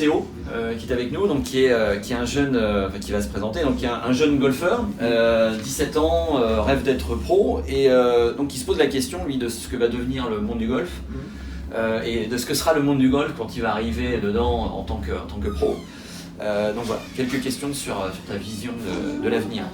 Théo qui est avec nous, donc qui est un jeune, qui va se présenter, donc qui est un jeune golfeur, 17 ans, rêve d'être pro, et donc il se pose la question lui de ce que va devenir le monde du golf et de ce que sera le monde du golf quand il va arriver dedans en tant que pro. Donc voilà, quelques questions sur ta vision de l'avenir.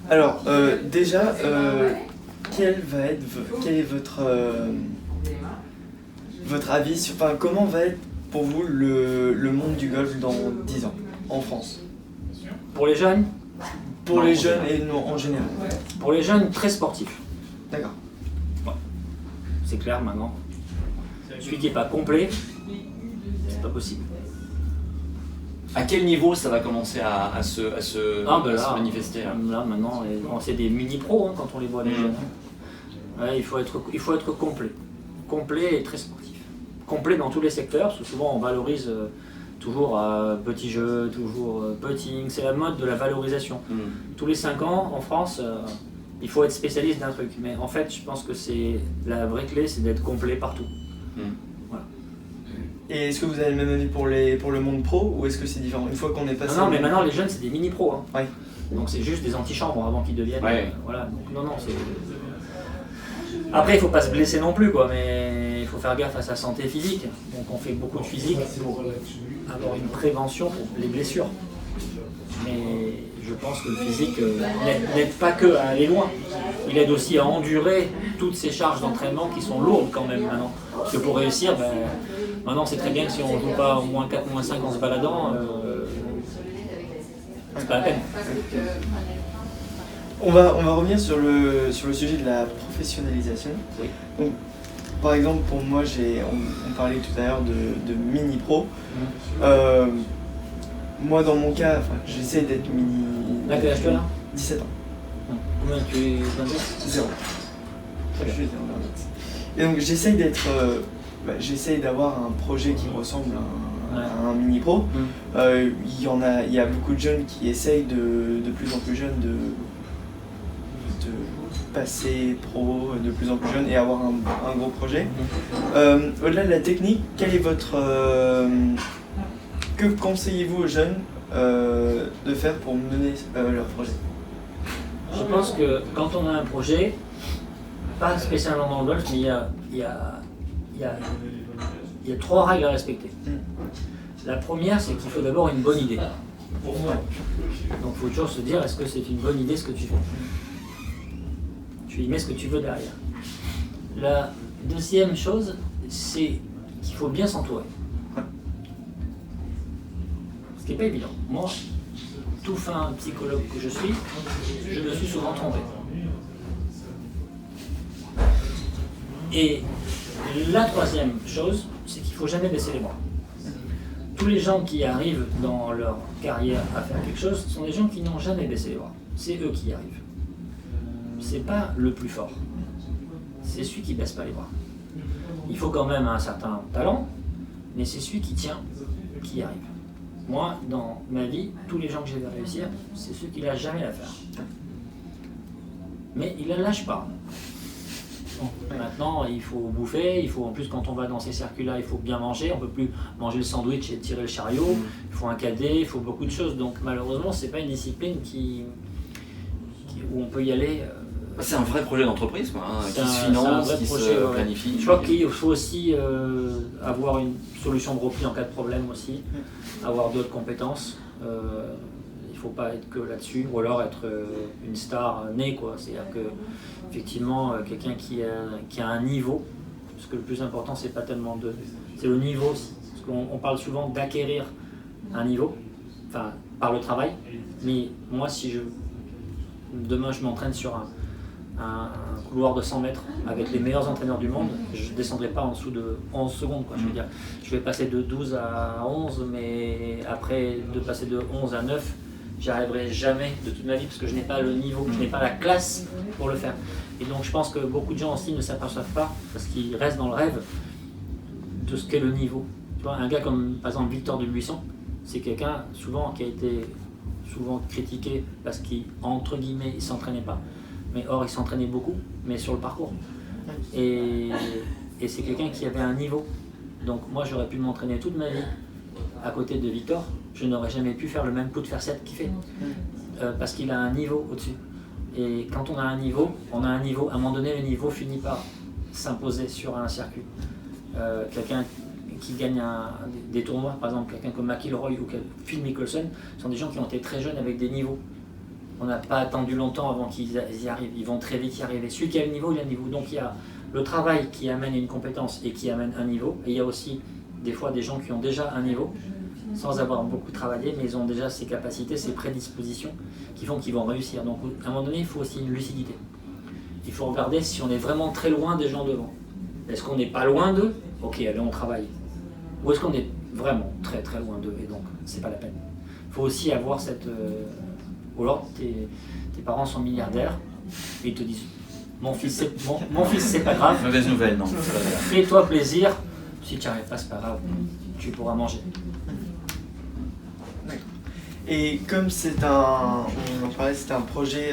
Alors déjà, quel est votre avis sur, comment va être pour vous le monde du golf dans 10 ans en France? Pour les jeunes? Pour les jeunes et non, en général. Pour les jeunes, très sportif. D'accord. Ouais. C'est clair maintenant. Celui qui n'est pas complet, c'est pas possible. À quel niveau ça va commencer à se manifester là maintenant, c'est des mini-pros quand on les voit les jeunes. Ouais, il faut être complet. Complet et très sportif. Complet dans tous les secteurs, parce que souvent on valorise toujours petit jeu, toujours putting, c'est la mode de la valorisation. Tous les 5 ans en France, il faut être spécialiste d'un truc. Mais en fait, je pense que c'est la vraie clé, c'est d'être complet partout. Voilà. Et est-ce que vous avez le même avis pour le monde pro, ou est-ce que c'est différent une fois qu'on est passé? Non, mais maintenant les jeunes c'est des mini-pros. Hein. Ouais. Donc c'est juste des antichambres avant qu'ils deviennent. Ouais. Voilà. Donc non, c'est. Après, il ne faut pas se blesser non plus, mais il faut faire gaffe à sa santé physique. Donc on fait beaucoup de physique pour avoir une prévention pour les blessures. Mais je pense que le physique n'aide pas que à aller loin. Il aide aussi à endurer toutes ces charges d'entraînement qui sont lourdes quand même maintenant. Parce que pour réussir, maintenant c'est très bien que si on ne joue pas au moins 4, moins 5 en se baladant, c'est pas la peine. On va revenir sur le sujet de la professionnalisation. Oui. Donc, par exemple, pour moi, on parlait tout à l'heure de mini-pro. Moi, dans mon cas, j'essaie d'être mini... Là, quel âge tu as là? 17 ans. Combien tu es? 0. Je suis 0. Et donc, j'essaie d'avoir un projet qui ressemble à un mini-pro. Il y a beaucoup de jeunes qui essayent de plus en plus jeunes de passer pro de plus en plus jeune et avoir un gros projet. Au-delà de la technique, quel est que conseillez-vous aux jeunes de faire pour mener leur projet? Je pense que quand on a un projet, pas spécialement dans le golf, mais il y a 3 règles à respecter. La première, c'est qu'il faut d'abord une bonne idée. Donc il faut toujours se dire, est-ce que c'est une bonne idée ce que tu fais? Tu y mets ce que tu veux derrière. La deuxième chose, c'est qu'il faut bien s'entourer. Ce qui n'est pas évident. Moi, tout fin psychologue que je me suis souvent trompé. Et la troisième chose, c'est qu'il ne faut jamais baisser les bras. Tous les gens qui arrivent dans leur carrière à faire quelque chose sont des gens qui n'ont jamais baissé les bras. C'est eux qui y arrivent. C'est pas le plus fort. C'est celui qui ne baisse pas les bras. Il faut quand même un certain talent, mais c'est celui qui tient, qui y arrive. Moi, dans ma vie, tous les gens que j'ai vu réussir, c'est ceux qui ne lâchent jamais l'affaire. Mais ils ne la lâchent pas. Maintenant, il faut bouffer, en plus quand on va dans ces circuits-là, il faut bien manger, on ne peut plus manger le sandwich et tirer le chariot, il faut un cadet, il faut beaucoup de choses. Donc malheureusement, ce n'est pas une discipline où on peut y aller. C'est un vrai projet d'entreprise, qui se finance, qui se planifie. Je crois qu'il faut aussi avoir une solution de repli en cas de problème aussi, avoir d'autres compétences. Il ne faut pas être que là-dessus, ou alors être une star née, quoi. C'est-à-dire que effectivement, quelqu'un qui a un niveau, parce que le plus important, c'est pas tellement c'est le niveau aussi. Parce qu'on parle souvent d'acquérir un niveau, par le travail. Mais moi, si demain je m'entraîne sur un couloir de 100 mètres avec les meilleurs entraîneurs du monde, je ne descendrai pas en dessous de 11 secondes. Quoi. Je veux dire, je vais passer de 12 à 11, mais après de passer de 11 à 9, j'y arriverai jamais de toute ma vie parce que je n'ai pas le niveau, je n'ai pas la classe pour le faire. Et donc je pense que beaucoup de gens aussi ne s'aperçoivent pas parce qu'ils restent dans le rêve de ce qu'est le niveau. Tu vois, un gars comme par exemple Victor Dubuisson, c'est quelqu'un souvent qui a été souvent critiqué parce qu'entre guillemets il ne s'entraînait pas. Mais or il s'entraînait beaucoup, mais sur le parcours. Et c'est quelqu'un qui avait un niveau. Donc moi j'aurais pu m'entraîner toute ma vie à côté de Victor, je n'aurais jamais pu faire le même put faire 7 qu'il fait. Parce qu'il a un niveau au-dessus. Et quand on a un niveau, à un moment donné, le niveau finit par s'imposer sur un circuit. Quelqu'un qui gagne des tournois, par exemple quelqu'un comme McIlroy ou Phil Mickelson, sont des gens qui ont été très jeunes avec des niveaux. On n'a pas attendu longtemps avant qu'ils y arrivent, ils vont très vite y arriver. Celui qui a le niveau, il a le niveau. Donc il y a le travail qui amène une compétence et qui amène un niveau, et il y a aussi des fois des gens qui ont déjà un niveau, sans avoir beaucoup travaillé, mais ils ont déjà ces capacités, ces prédispositions qui font qu'ils vont réussir. Donc à un moment donné, il faut aussi une lucidité. Il faut regarder si on est vraiment très loin des gens devant. Est-ce qu'on n'est pas loin d'eux? Ok, allez, on travaille. Ou est-ce qu'on est vraiment très très loin d'eux et donc c'est pas la peine. Il faut aussi avoir cette... Ou alors tes parents sont milliardaires et ils te disent mon fils c'est pas grave. Mauvaise nouvelle, non. Fais-toi plaisir, si tu n'y arrives pas c'est pas grave, tu pourras manger. Et comme on en parlait, c'est un projet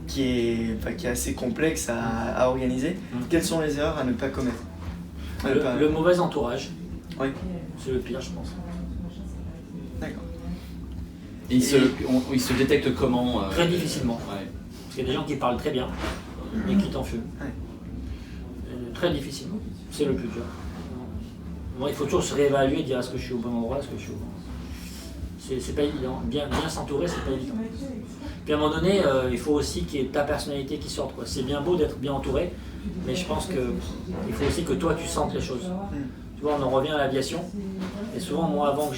qui est assez complexe à organiser, quelles sont les erreurs à ne pas commettre? Le mauvais entourage, oui. C'est le pire je pense. D'accord. Et il se détecte comment Très difficilement. Ouais. Parce qu'il y a des gens qui parlent très bien et qui t'en fument. Ouais. Très difficilement. C'est le plus dur. Bon, il faut toujours se réévaluer et dire est-ce que je suis au bon endroit, est-ce que je suis au bon. C'est pas évident. Bien s'entourer, c'est pas évident. Puis à un moment donné, il faut aussi qu'il y ait ta personnalité qui sorte. C'est bien beau d'être bien entouré, mais je pense qu'il faut aussi que toi tu sentes les choses. Tu vois, on en revient à l'aviation. Et souvent, moi, avant que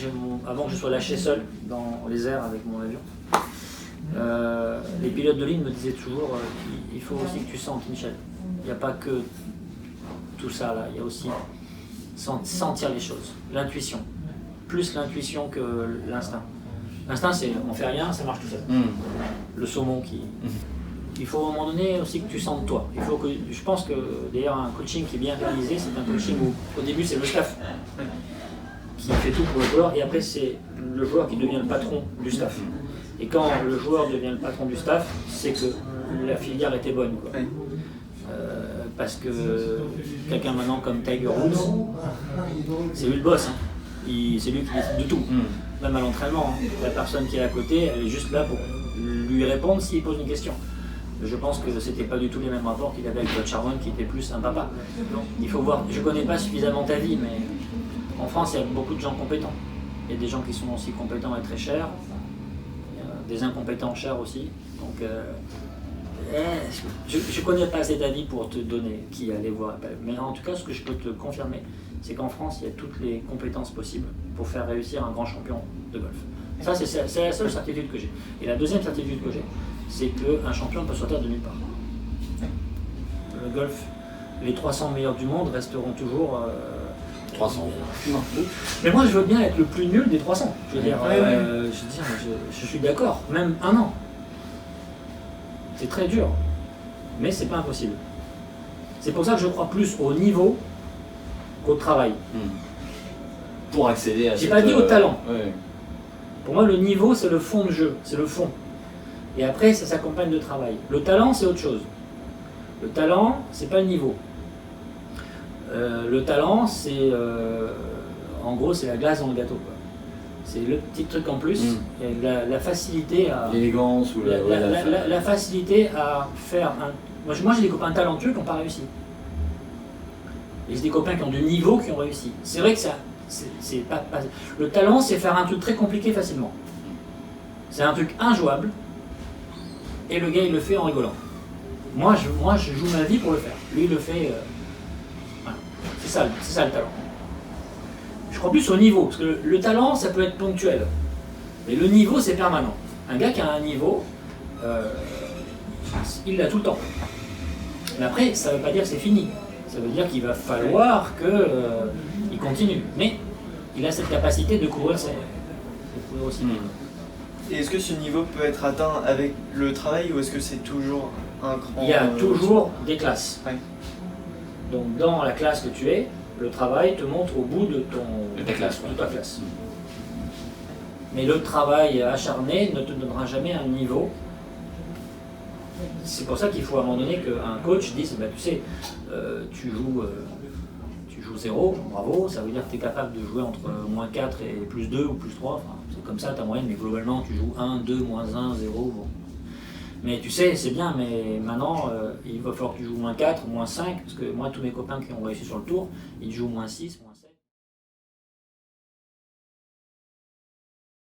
je sois lâché seul dans les airs avec mon avion, les pilotes de ligne me disaient toujours il faut aussi que tu sentes, Michel. Il n'y a pas que tout ça là, il y a aussi sentir les choses, l'intuition. Plus l'intuition que l'instinct. L'instinct, c'est on fait rien, ça marche tout seul. Le saumon qui... Il faut à un moment donné aussi que tu sentes toi. Je pense que d'ailleurs un coaching qui est bien réalisé, c'est un coaching où au début c'est le staff qui fait tout pour le joueur et après c'est le joueur qui devient le patron du staff. Et quand le joueur devient le patron du staff, c'est que la filière était bonne, quoi. Parce que quelqu'un maintenant comme Tiger Woods, c'est lui le boss. C'est lui qui décide de tout. Même à l'entraînement, la personne qui est à côté, elle est juste là pour lui répondre s'il pose une question. Je pense que c'était pas du tout les mêmes rapports qu'il avait avec Todd Charvan, qui était plus un papa. Il faut voir, je connais pas suffisamment ta vie, mais en France, il y a beaucoup de gens compétents. Il y a des gens qui sont aussi compétents et très chers. Il y a des incompétents chers aussi. Donc, je connais pas assez ta vie pour te donner qui aller voir. Mais en tout cas, ce que je peux te confirmer, c'est qu'en France, il y a toutes les compétences possibles pour faire réussir un grand champion de golf. Ça, c'est la seule certitude que j'ai. Et la deuxième certitude que j'ai, c'est qu'un champion peut sortir de nulle part. Le golf, les 300 meilleurs du monde resteront toujours... 300. Non. Mais moi, je veux bien être le plus nul des 300. Je veux dire, je suis d'accord, même un an. C'est très dur, mais c'est pas impossible. C'est pour ça que je crois plus au niveau qu'au travail. Pour accéder à J'ai pas dit au talent. Ouais. Pour moi, le niveau, c'est le fond de jeu, c'est le fond. Et après, ça s'accompagne de travail. Le talent, c'est autre chose. Le talent, c'est pas le niveau. Le talent, c'est en gros, c'est la glace dans le gâteau, quoi. C'est le petit truc en plus, et la facilité à... L'élégance ou la facilité à faire un... Moi, j'ai des copains talentueux qui n'ont pas réussi. Et j'ai des copains qui ont du niveau qui ont réussi. C'est vrai que ça... c'est pas... Le talent, c'est faire un truc très compliqué facilement. C'est un truc injouable, et le gars, il le fait en rigolant. Moi, je joue ma vie pour le faire. Lui, il le fait... Voilà. C'est ça le talent. Je crois plus au niveau, parce que le talent, ça peut être ponctuel. Mais le niveau, c'est permanent. Un gars qui a un niveau, il l'a tout le temps. Mais après, ça ne veut pas dire que c'est fini. Ça veut dire qu'il va falloir qu'il continue. Mais il a cette capacité de courir aussi. Et est-ce que ce niveau peut être atteint avec le travail ou est-ce que c'est toujours un cran? Il y a toujours des classes. Ouais. Donc dans la classe que tu es, le travail te montre au bout de ta classe. Mais le travail acharné ne te donnera jamais un niveau. C'est pour ça qu'il faut à un moment donné qu'un coach dise, tu sais, tu tu joues 0, bravo, ça veut dire que tu es capable de jouer entre -4 et +2 ou +3, enfin, c'est comme ça ta moyenne, mais globalement tu joues 1, 2, -1, 0, bon. Mais tu sais, c'est bien, mais maintenant il va falloir que tu joues -4, -5, parce que moi tous mes copains qui ont réussi sur le tour, ils jouent -6,